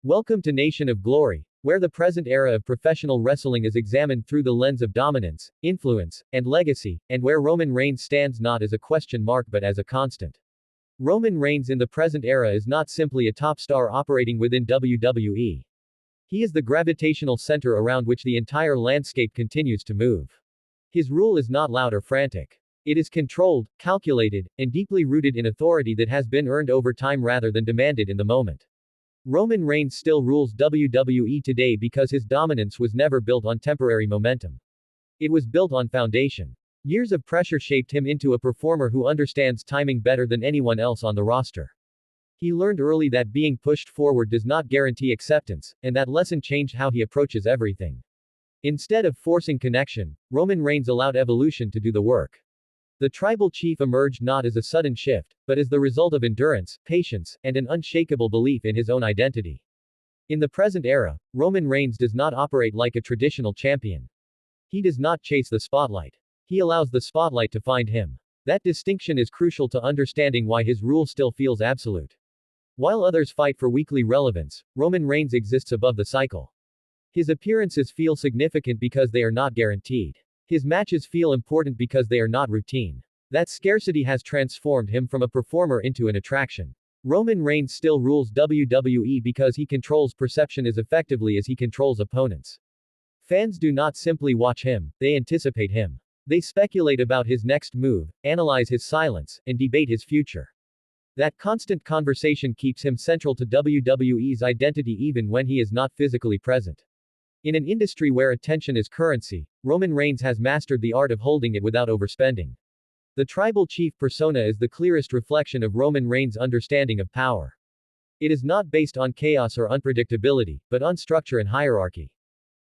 Welcome to Nation of Glory, where the present era of professional wrestling is examined through the lens of dominance, influence, and legacy, and where Roman Reigns stands not as a question mark but as a constant. Roman Reigns in the present era is not simply a top star operating within WWE. He is the gravitational center around which the entire landscape continues to move. His rule is not loud or frantic. It is controlled, calculated, and deeply rooted in authority that has been earned over time rather than demanded in the moment. Roman Reigns still rules WWE today because his dominance was never built on temporary momentum. It was built on foundation. Years of pressure shaped him into a performer who understands timing better than anyone else on the roster. He learned early that being pushed forward does not guarantee acceptance, and that lesson changed how he approaches everything. Instead of forcing connection, Roman Reigns allowed evolution to do the work. The tribal chief emerged not as a sudden shift, but as the result of endurance, patience, and an unshakable belief in his own identity. In the present era, Roman Reigns does not operate like a traditional champion. He does not chase the spotlight. He allows the spotlight to find him. That distinction is crucial to understanding why his rule still feels absolute. While others fight for weekly relevance, Roman Reigns exists above the cycle. His appearances feel significant because they are not guaranteed. His matches feel important because they are not routine. That scarcity has transformed him from a performer into an attraction. Roman Reigns still rules WWE because he controls perception as effectively as he controls opponents. Fans do not simply watch him, they anticipate him. They speculate about his next move, analyze his silence, and debate his future. That constant conversation keeps him central to WWE's identity even when he is not physically present. In an industry where attention is currency, Roman Reigns has mastered the art of holding it without overspending. The tribal chief persona is the clearest reflection of Roman Reigns' understanding of power. It is not based on chaos or unpredictability, but on structure and hierarchy.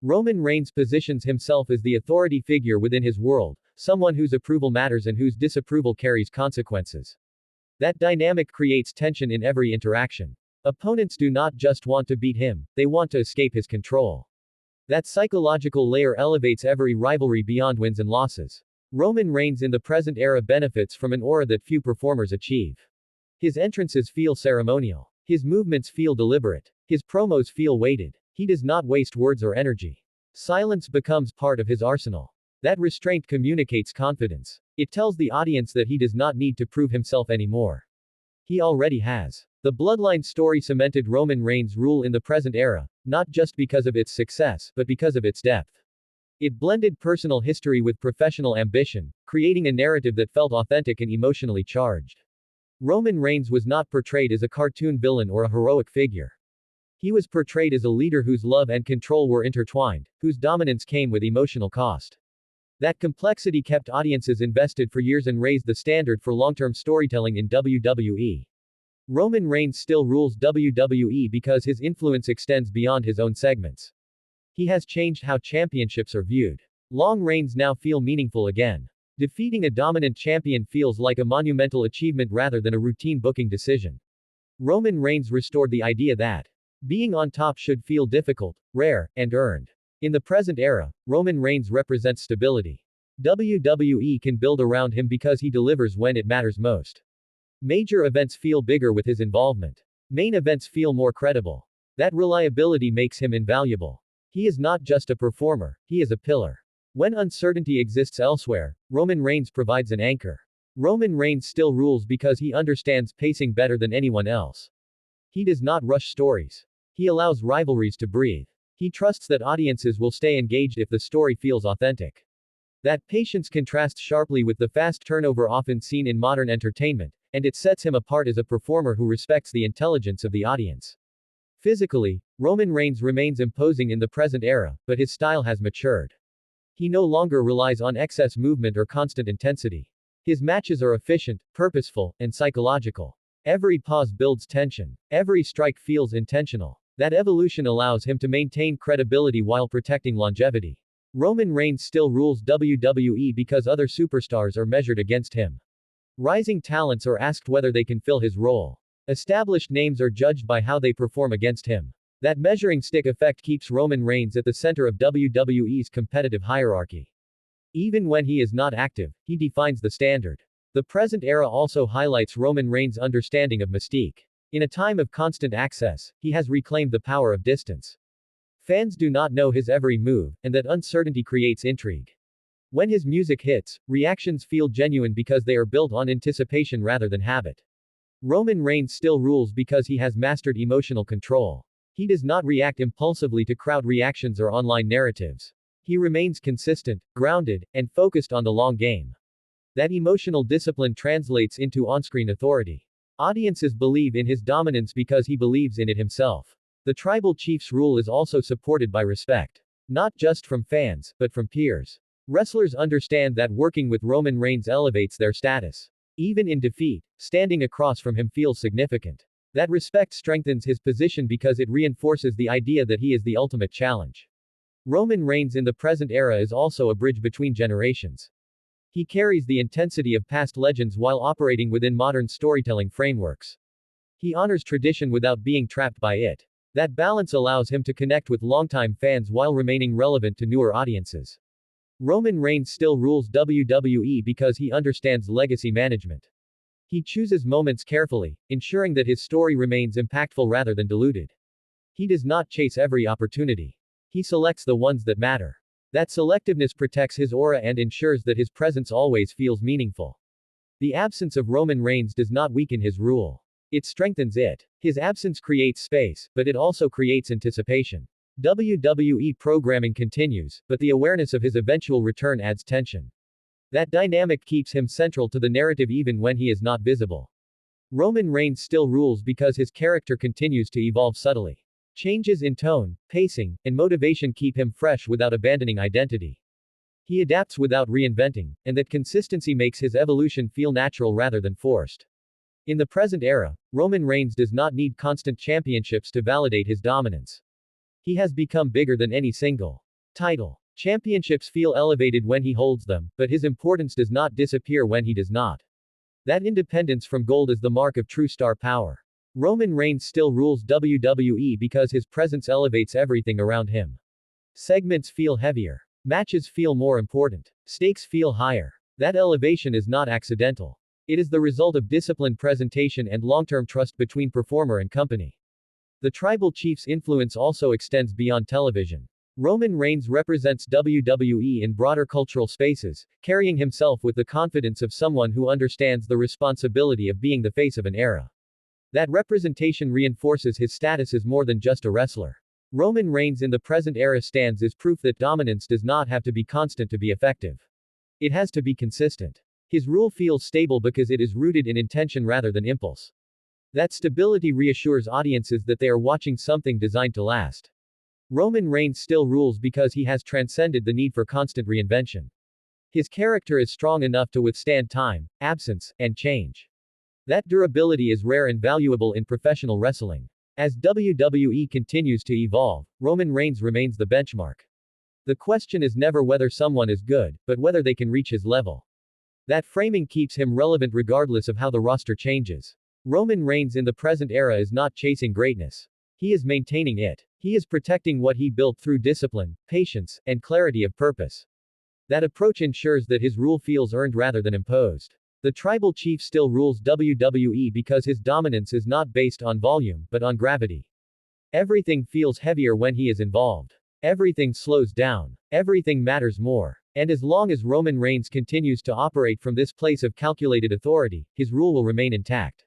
Roman Reigns positions himself as the authority figure within his world, someone whose approval matters and whose disapproval carries consequences. That dynamic creates tension in every interaction. Opponents do not just want to beat him, they want to escape his control. That psychological layer elevates every rivalry beyond wins and losses. Roman Reigns in the present era benefits from an aura that few performers achieve. His entrances feel ceremonial. His movements feel deliberate. His promos feel weighted. He does not waste words or energy. Silence becomes part of his arsenal. That restraint communicates confidence. It tells the audience that he does not need to prove himself anymore. He already has. The Bloodline story cemented Roman Reigns' rule in the present era, not just because of its success, but because of its depth. It blended personal history with professional ambition, creating a narrative that felt authentic and emotionally charged. Roman Reigns was not portrayed as a cartoon villain or a heroic figure. He was portrayed as a leader whose love and control were intertwined, whose dominance came with emotional cost. That complexity kept audiences invested for years and raised the standard for long-term storytelling in WWE. Roman Reigns still rules WWE because his influence extends beyond his own segments. He has changed how championships are viewed. Long reigns now feel meaningful again. Defeating a dominant champion feels like a monumental achievement rather than a routine booking decision. Roman Reigns restored the idea that being on top should feel difficult, rare, and earned. In the present era, Roman Reigns represents stability. WWE can build around him because he delivers when it matters most. Major events feel bigger with his involvement. Main events feel more credible. That reliability makes him invaluable. He is not just a performer, he is a pillar. When uncertainty exists elsewhere, Roman Reigns provides an anchor. Roman Reigns still rules because he understands pacing better than anyone else. He does not rush stories. He allows rivalries to breathe. He trusts that audiences will stay engaged if the story feels authentic. That patience contrasts sharply with the fast turnover often seen in modern entertainment, and it sets him apart as a performer who respects the intelligence of the audience. Physically, Roman Reigns remains imposing in the present era, but his style has matured. He no longer relies on excess movement or constant intensity. His matches are efficient, purposeful, and psychological. Every pause builds tension. Every strike feels intentional. That evolution allows him to maintain credibility while protecting longevity. Roman Reigns still rules WWE because other superstars are measured against him. Rising talents are asked whether they can fill his role. Established names are judged by how they perform against him. That measuring stick effect keeps Roman Reigns at the center of WWE's competitive hierarchy. Even when he is not active, he defines the standard. The present era also highlights Roman Reigns' understanding of mystique. In a time of constant access, he has reclaimed the power of distance. Fans do not know his every move, and that uncertainty creates intrigue. When his music hits, reactions feel genuine because they are built on anticipation rather than habit. Roman Reigns still rules because he has mastered emotional control. He does not react impulsively to crowd reactions or online narratives. He remains consistent, grounded, and focused on the long game. That emotional discipline translates into on-screen authority. Audiences believe in his dominance because he believes in it himself. The tribal chief's rule is also supported by respect. Not just from fans, but from peers. Wrestlers understand that working with Roman Reigns elevates their status. Even in defeat, standing across from him feels significant. That respect strengthens his position because it reinforces the idea that he is the ultimate challenge. Roman Reigns in the present era is also a bridge between generations. He carries the intensity of past legends while operating within modern storytelling frameworks. He honors tradition without being trapped by it. That balance allows him to connect with longtime fans while remaining relevant to newer audiences. Roman Reigns still rules WWE because he understands legacy management. He chooses moments carefully, ensuring that his story remains impactful rather than diluted. He does not chase every opportunity. He selects the ones that matter. That selectiveness protects his aura and ensures that his presence always feels meaningful. The absence of Roman Reigns does not weaken his rule. It strengthens it. His absence creates space, but it also creates anticipation. WWE programming continues, but the awareness of his eventual return adds tension. That dynamic keeps him central to the narrative even when he is not visible. Roman Reigns still rules because his character continues to evolve subtly. Changes in tone, pacing, and motivation keep him fresh without abandoning identity. He adapts without reinventing, and that consistency makes his evolution feel natural rather than forced. In the present era, Roman Reigns does not need constant championships to validate his dominance. He has become bigger than any single title. Championships feel elevated when he holds them, but his importance does not disappear when he does not. That independence from gold is the mark of true star power. Roman Reigns still rules WWE because his presence elevates everything around him. Segments feel heavier. Matches feel more important. Stakes feel higher. That elevation is not accidental. It is the result of disciplined presentation and long-term trust between performer and company. The tribal chief's influence also extends beyond television. Roman Reigns represents WWE in broader cultural spaces, carrying himself with the confidence of someone who understands the responsibility of being the face of an era. That representation reinforces his status as more than just a wrestler. Roman Reigns in the present era stands as proof that dominance does not have to be constant to be effective. It has to be consistent. His rule feels stable because it is rooted in intention rather than impulse. That stability reassures audiences that they are watching something designed to last. Roman Reigns still rules because he has transcended the need for constant reinvention. His character is strong enough to withstand time, absence, and change. That durability is rare and valuable in professional wrestling. As WWE continues to evolve, Roman Reigns remains the benchmark. The question is never whether someone is good, but whether they can reach his level. That framing keeps him relevant regardless of how the roster changes. Roman Reigns in the present era is not chasing greatness. He is maintaining it. He is protecting what he built through discipline, patience, and clarity of purpose. That approach ensures that his rule feels earned rather than imposed. The tribal chief still rules WWE because his dominance is not based on volume, but on gravity. Everything feels heavier when he is involved. Everything slows down. Everything matters more. And as long as Roman Reigns continues to operate from this place of calculated authority, his rule will remain intact.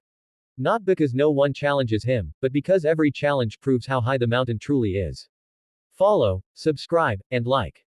Not because no one challenges him, but because every challenge proves how high the mountain truly is. Follow, subscribe, and like.